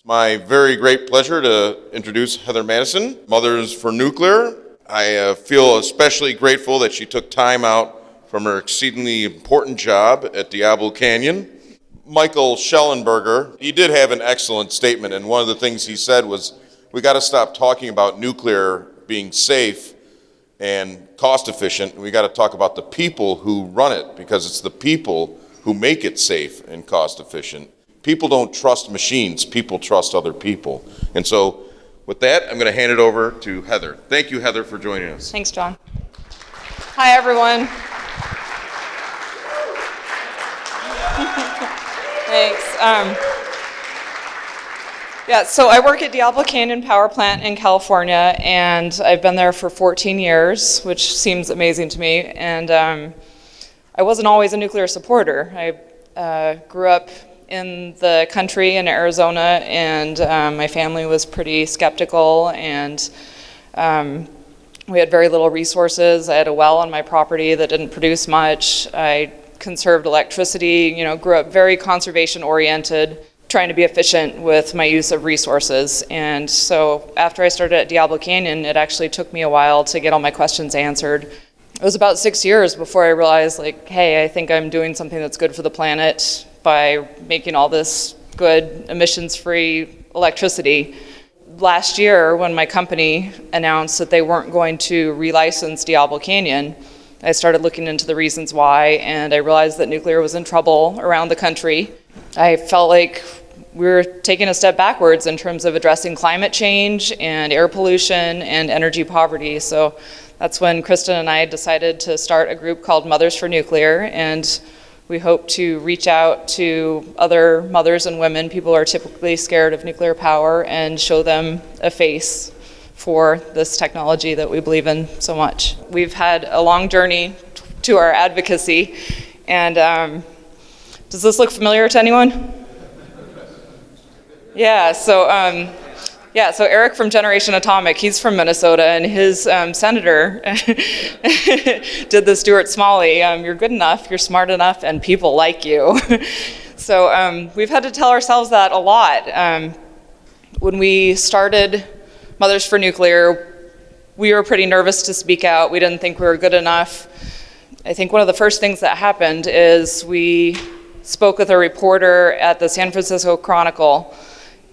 My very great pleasure to introduce Heather Matteson, Mothers for Nuclear. I feel especially grateful that she took time out from her exceedingly important job at Diablo Canyon. Michael Schellenberger, he did have an excellent statement, and one of the things he said was, we got to stop talking about nuclear being safe and cost efficient. We got to talk about the people who run it, because it's the people who make it safe and cost efficient. People don't trust machines, people trust other people. And so with that, I'm going to hand it over to Heather. Thank you, Heather, for joining us. Thanks, John. Hi, everyone. Thanks. So I work at Diablo Canyon Power Plant in California, and I've been there for 14 years, which seems amazing to me. And I wasn't always a nuclear supporter. I grew up in the country in Arizona, and my family was pretty skeptical, and we had very little resources. I had a well on my property that didn't produce much. I conserved electricity, grew up very conservation oriented, trying to be efficient with my use of resources. And so after I started at Diablo Canyon, it actually took me a while to get all my questions answered. It was about 6 years before I realized, hey, I think I'm doing something that's good for the planet by making all this good emissions-free electricity. Last year, when my company announced that they weren't going to relicense Diablo Canyon, I started looking into the reasons why, and I realized that nuclear was in trouble around the country. I felt like we were taking a step backwards in terms of addressing climate change and air pollution and energy poverty. So that's when Kristen and I decided to start a group called Mothers for Nuclear, and we hope to reach out to other mothers and women, people who are typically scared of nuclear power, and show them a face for this technology that we believe in so much. We've had a long journey to our advocacy, and does this look familiar to anyone? So Eric from Generation Atomic, he's from Minnesota, and his senator did the Stuart Smalley, you're good enough, you're smart enough, and people like you. So we've had to tell ourselves that a lot. When we started Mothers for Nuclear, we were pretty nervous to speak out. We didn't think we were good enough. I think one of the first things that happened is we spoke with a reporter at the San Francisco Chronicle.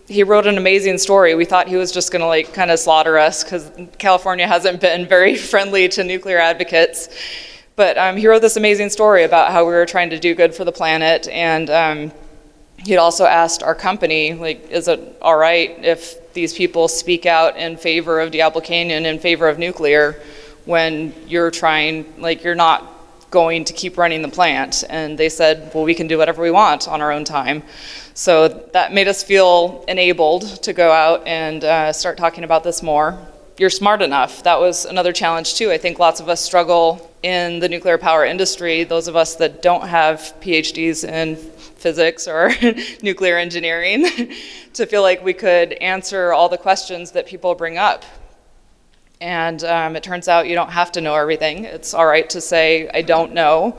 He wrote an amazing story. We thought he was just going to kind of slaughter us because California hasn't been very friendly to nuclear advocates. But he wrote this amazing story about how we were trying to do good for the planet, and he'd also asked our company, is it all right if these people speak out in favor of Diablo Canyon, in favor of nuclear, when you're you're not going to keep running the plant? And they said, well, we can do whatever we want on our own time. So that made us feel enabled to go out and start talking about this more. You're smart enough. That was another challenge too. I think lots of us struggle in the nuclear power industry, those of us that don't have PhDs in physics or nuclear engineering, to feel like we could answer all the questions that people bring up. And it turns out you don't have to know everything. It's all right to say, I don't know.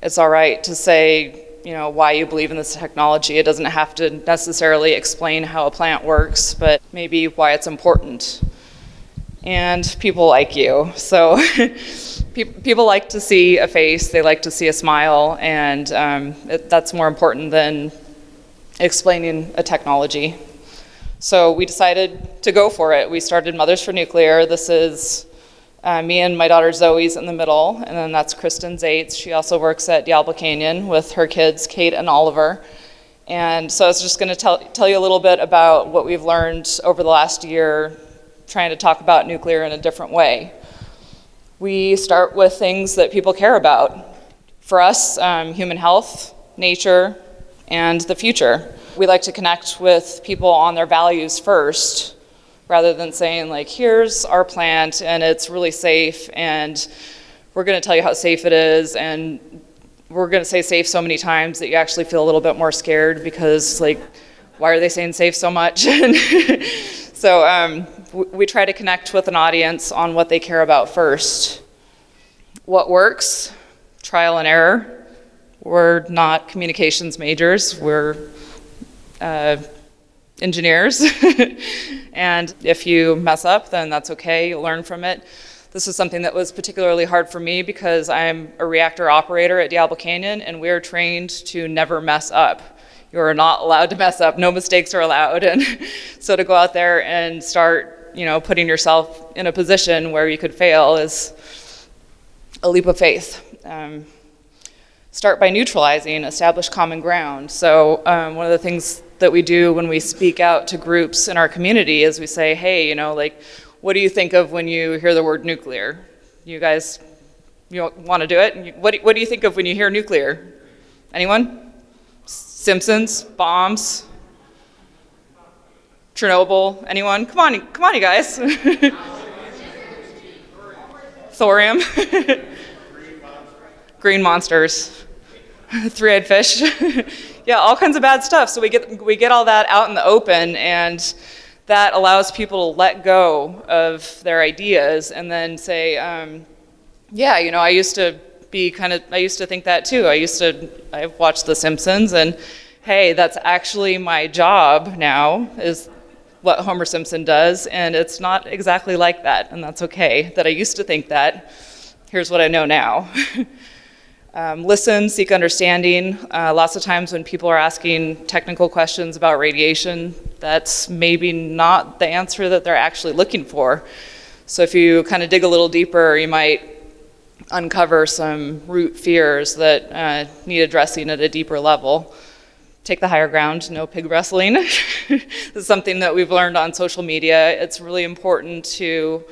It's all right to say, why you believe in this technology. It doesn't have to necessarily explain how a plant works, but maybe why it's important. And people like you. So people like to see a face, they like to see a smile, and that's more important than explaining a technology. So we decided to go for it. We started Mothers for Nuclear. This is me and my daughter Zoe's in the middle, and then that's Kristen Zaitz. She also works at Diablo Canyon with her kids, Kate and Oliver. And so I was just going to tell you a little bit about what we've learned over the last year trying to talk about nuclear in a different way. We start with things that people care about. For us, human health, nature, and the future. We like to connect with people on their values first, rather than saying here's our plant and it's really safe and we're going to tell you how safe it is, and we're going to say safe so many times that you actually feel a little bit more scared because why are they saying safe so much? So we try to connect with an audience on what they care about first. What works? Trial and error. We're not communications majors. We're engineers. And if you mess up, then that's okay, you'll learn from it. This is something that was particularly hard for me because I'm a reactor operator at Diablo Canyon, and we're trained to never mess up. You're not allowed to mess up, no mistakes are allowed. And so to go out there and start, putting yourself in a position where you could fail is a leap of faith. Start by neutralizing, establish common ground. So one of the things that we do when we speak out to groups in our community is we say, hey, what do you think of when you hear the word nuclear? You guys, want to do it? What do you think of when you hear nuclear? Anyone? Simpsons, bombs, Chernobyl, anyone? Come on, you guys. Thorium, green monsters, three-eyed fish. Yeah, all kinds of bad stuff. So we get all that out in the open, and that allows people to let go of their ideas and then say, I used to think that too. I've watched The Simpsons, and hey, that's actually my job now, is what Homer Simpson does, and it's not exactly like that, and that's okay, that I used to think that. Here's what I know now. Listen, seek understanding. Lots of times when people are asking technical questions about radiation, that's maybe not the answer that they're actually looking for. So if you kind of dig a little deeper, you might uncover some root fears that need addressing at a deeper level. Take the higher ground, no pig wrestling. This is something that we've learned on social media. It's really important to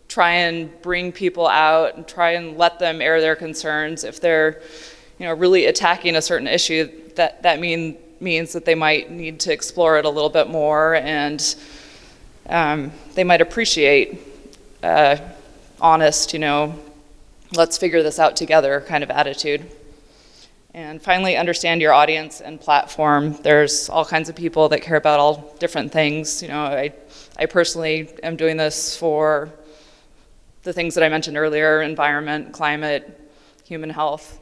try and bring people out and try and let them air their concerns. If they're really attacking a certain issue, that means that they might need to explore it a little bit more, and they might appreciate honest, let's figure this out together kind of attitude. And finally, understand your audience and platform. There's all kinds of people that care about all different things. I personally am doing this for the things that I mentioned earlier: environment, climate, human health.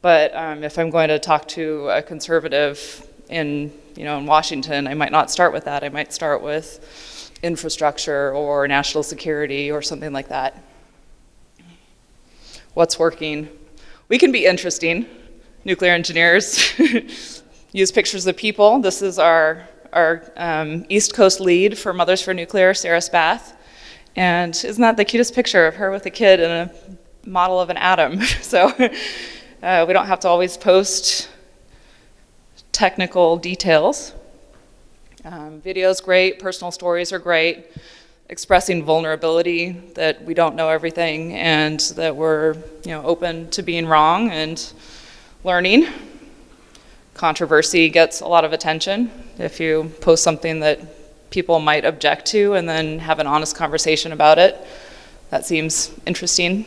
But if I'm going to talk to a conservative in Washington, I might not start with that. I might start with infrastructure or national security or something like that. What's working? We can be interesting, nuclear engineers. Use pictures of people. This is our East Coast lead for Mothers for Nuclear, Sarah Spath. And isn't that the cutest picture of her with a kid and a model of an atom? So we don't have to always post technical details. Video's great, personal stories are great. Expressing vulnerability, that we don't know everything and that we're open to being wrong and learning. Controversy gets a lot of attention. If you post something that people might object to and then have an honest conversation about it, that seems interesting.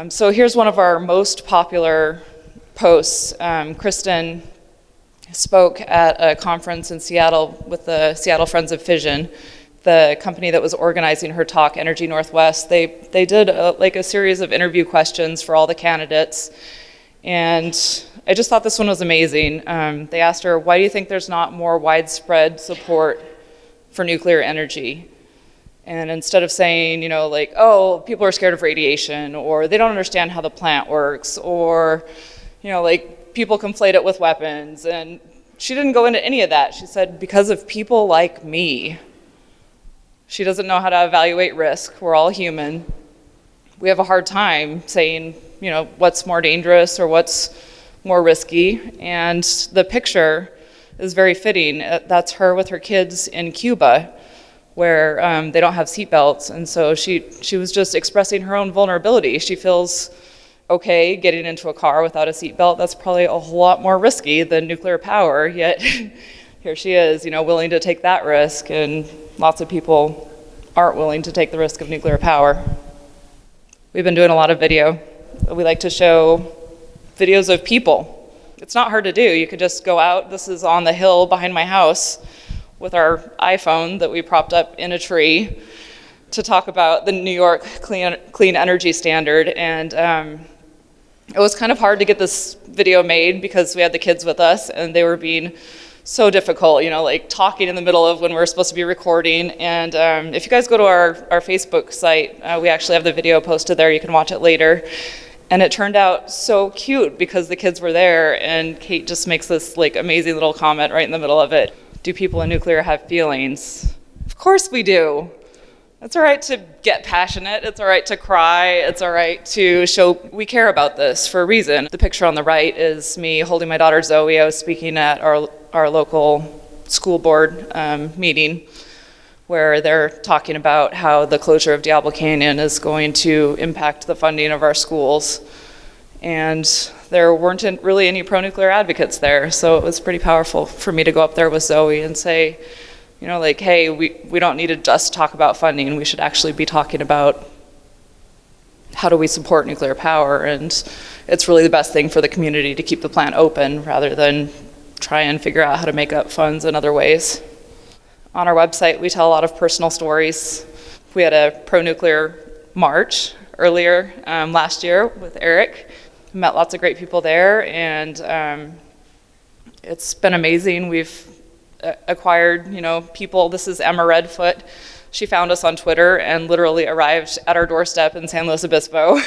So here's one of our most popular posts. Kristen spoke at a conference in Seattle with the Seattle Friends of Fission, the company that was organizing her talk, Energy Northwest. They did a series of interview questions for all the candidates, and I just thought this one was amazing. They asked her, why do you think there's not more widespread support for nuclear energy? And instead of saying, people are scared of radiation, or they don't understand how the plant works, or, people conflate it with weapons. And she didn't go into any of that. She said, because of people like me. She doesn't know how to evaluate risk. We're all human. We have a hard time saying, what's more dangerous or what's more risky. And the picture is very fitting. That's her with her kids in Cuba, where they don't have seatbelts. And so she was just expressing her own vulnerability. She feels okay getting into a car without a seatbelt. That's probably a whole lot more risky than nuclear power, yet here she is, willing to take that risk, and lots of people aren't willing to take the risk of nuclear power. We've been doing a lot of video. We like to show videos of people. It's not hard to do. You could just go out. This is on the hill behind my house with our iPhone that we propped up in a tree to talk about the New York Clean Energy Standard. And it was kind of hard to get this video made because we had the kids with us and they were being so difficult, like talking in the middle of when we're supposed to be recording. And if you guys go to our Facebook site, we actually have the video posted there. You can watch it later. And it turned out so cute because the kids were there, and Kate just makes this like amazing little comment right in the middle of it. Do people in nuclear have feelings? Of course we do. It's all right to get passionate. It's all right to cry. It's all right to show we care about this for a reason. The picture on the right is me holding my daughter Zoe. I was speaking at our local school board meeting where they're talking about how the closure of Diablo Canyon is going to impact the funding of our schools. And there weren't really any pro-nuclear advocates there, so it was pretty powerful for me to go up there with Zoe and say, like, hey, we don't need to just talk about funding. We should actually be talking about how do we support nuclear power, and it's really the best thing for the community to keep the plant open rather than try and figure out how to make up funds in other ways. On our website, we tell a lot of personal stories. We had a pro-nuclear march earlier last year with Eric. Met lots of great people there, and it's been amazing. We've acquired, people. This is Emma Redfoot. She found us on Twitter and literally arrived at our doorstep in San Luis Obispo.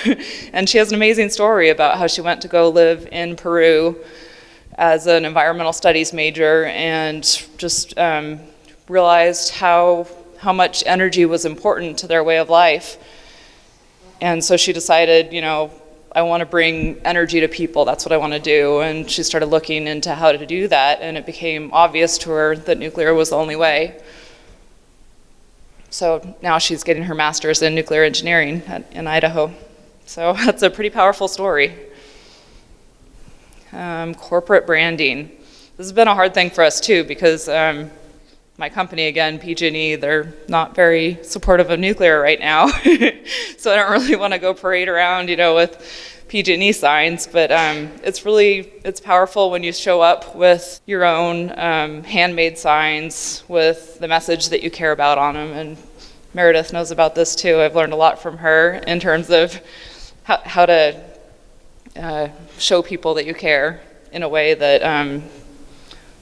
And she has an amazing story about how she went to go live in Peru as an environmental studies major and just realized how much energy was important to their way of life. And so she decided, I want to bring energy to people. That's what I want to do. And she started looking into how to do that, and it became obvious to her that nuclear was the only way. So now she's getting her master's in nuclear engineering in Idaho. So that's a pretty powerful story. Corporate branding. This has been a hard thing for us too, because my company, again, PG&E, they're not very supportive of nuclear right now. So I don't really want to go parade around, with PG&E signs, but it's powerful when you show up with your own handmade signs with the message that you care about on them. And Meredith knows about this too. I've learned a lot from her in terms of how to show people that you care in a way that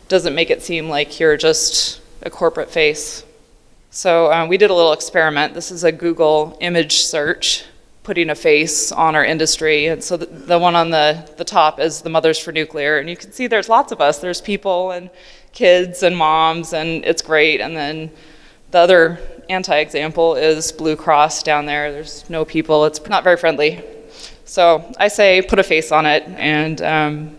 doesn't make it seem like you're just a corporate face. So we did a little experiment. This is a Google image search, putting a face on our industry. And so the one on the top is the Mothers for Nuclear. And you can see there's lots of us. There's people and kids and moms, and it's great. And then the other anti-example is Blue Cross down there. There's no people. It's not very friendly. So I say put a face on it. And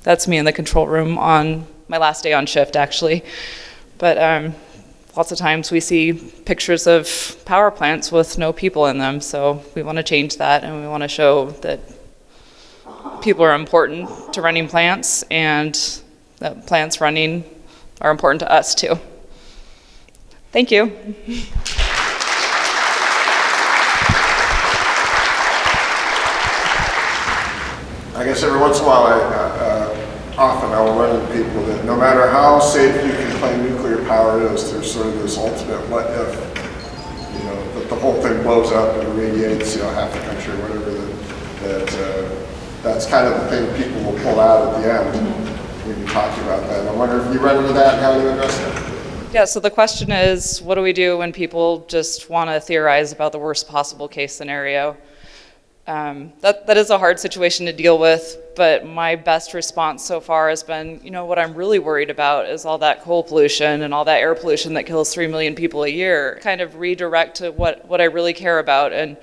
that's me in the control room on my last day on shift, actually. But lots of times we see pictures of power plants with no people in them, so we want to change that, and we want to show that people are important to running plants, and that plants running are important to us too. Thank you. I guess every once in a while, often I will run into people that no matter how safe you can claim nuclear power is, there's sort of this ultimate what if, that the whole thing blows up and irradiates, half the country or whatever, that's kind of the thing people will pull out at the end when you talk about that. And I wonder if you run into that and how you address that. Yeah, so the question is, what do we do when people just want to theorize about the worst possible case scenario? That is a hard situation to deal with, but my best response so far has been, what I'm really worried about is all that coal pollution and all that air pollution that kills 3 million people a year. Kind of redirect to what I really care about, and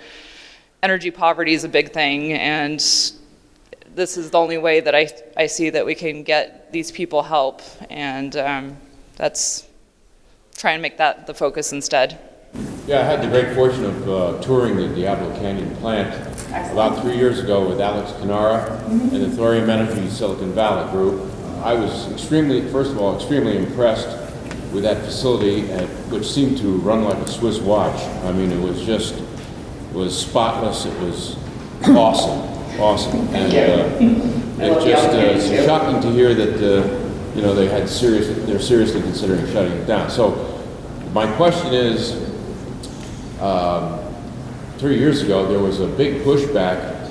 energy poverty is a big thing, and this is the only way that I see that we can get these people help, and that's try and make that the focus instead. Yeah, I had the great fortune of touring the Diablo Canyon plant about 3 years ago with Alex Canara and the Thorium Energy Silicon Valley group. I was extremely impressed with that facility, which seemed to run like a Swiss watch. I mean, it was spotless. It was awesome. And it's shocking to hear that they're seriously considering shutting it down. So my question is, 3 years ago, there was a big pushback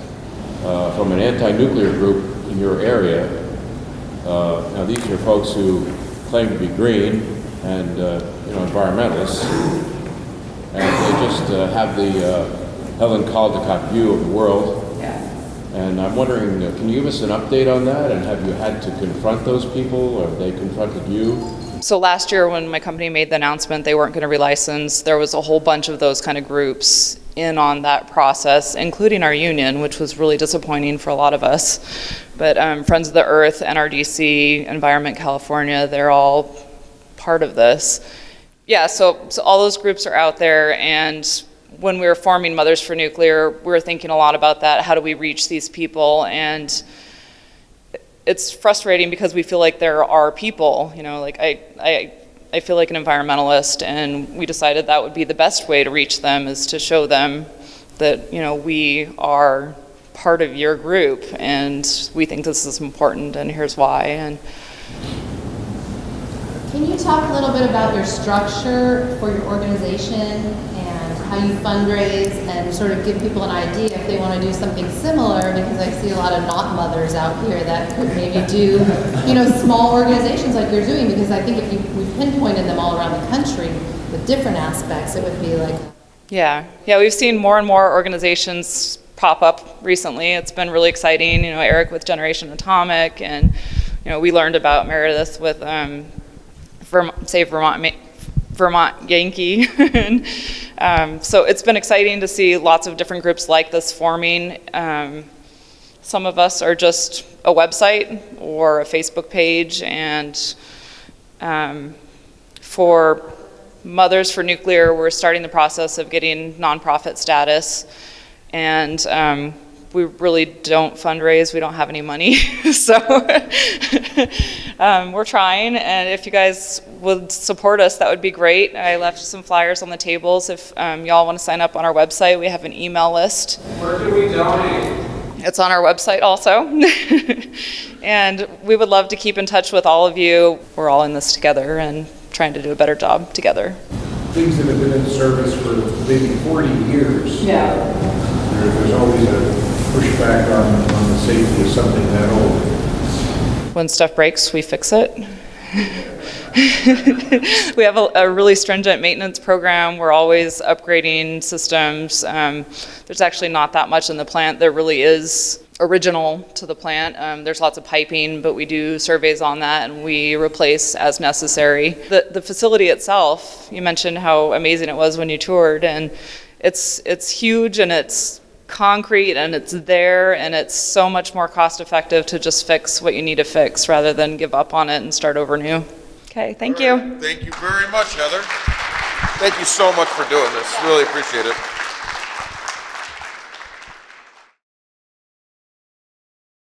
from an anti-nuclear group in your area. Now, these are folks who claim to be green and, environmentalists. And they just have the Helen Caldecott view of the world. And I'm wondering, can you give us an update on that? And have you had to confront those people, or have they confronted you? So last year when my company made the announcement they weren't going to relicense, there was a whole bunch of those kind of groups in on that process, including our union, which was really disappointing for a lot of us. But Friends of the Earth, NRDC, Environment California, they're all part of this. Yeah, so all those groups are out there, and when we were forming Mothers for Nuclear, we were thinking a lot about that. How do we reach these people? And it's frustrating because we feel like there are people, like I feel like an environmentalist, and we decided that would be the best way to reach them, is to show them that, we are part of your group and we think this is important and here's why. And can you talk a little bit about your structure for your organization and how you fundraise and sort of give people an idea if they want to do something similar? Because I see a lot of not mothers out here that could maybe do, small organizations like you're doing, because I think if we pinpointed them all around the country with different aspects, it would be like... Yeah, we've seen more and more organizations pop up recently. It's been really exciting, Eric with Generation Atomic, and, we learned about Meredith with... Vermont Yankee. So it's been exciting to see lots of different groups like this forming. Some of us are just a website or a Facebook page, and for Mothers for Nuclear, we're starting the process of getting nonprofit status, and we really don't fundraise. We don't have any money, so we're trying, and if you guys would support us, that would be great. I left some flyers on the tables. If y'all want to sign up on our website, we have an email list. Where can we donate? It's on our website also. And we would love to keep in touch with all of you. We're all in this together and trying to do a better job together. Things that have been in service for maybe 40 years. Yeah. There's always a pushback on the safety of something that old. When stuff breaks, we fix it. We have a really stringent maintenance program. We're always upgrading systems. There's actually not that much in the plant. There really is original to the plant. There's lots of piping, but we do surveys on that and we replace as necessary. The facility itself, you mentioned how amazing it was when you toured, and it's huge and it's concrete and it's there, and it's so much more cost effective to just fix what you need to fix rather than give up on it and start over new. Okay, thank you. Thank you very much, Heather. Thank you so much for doing this. Really appreciate it.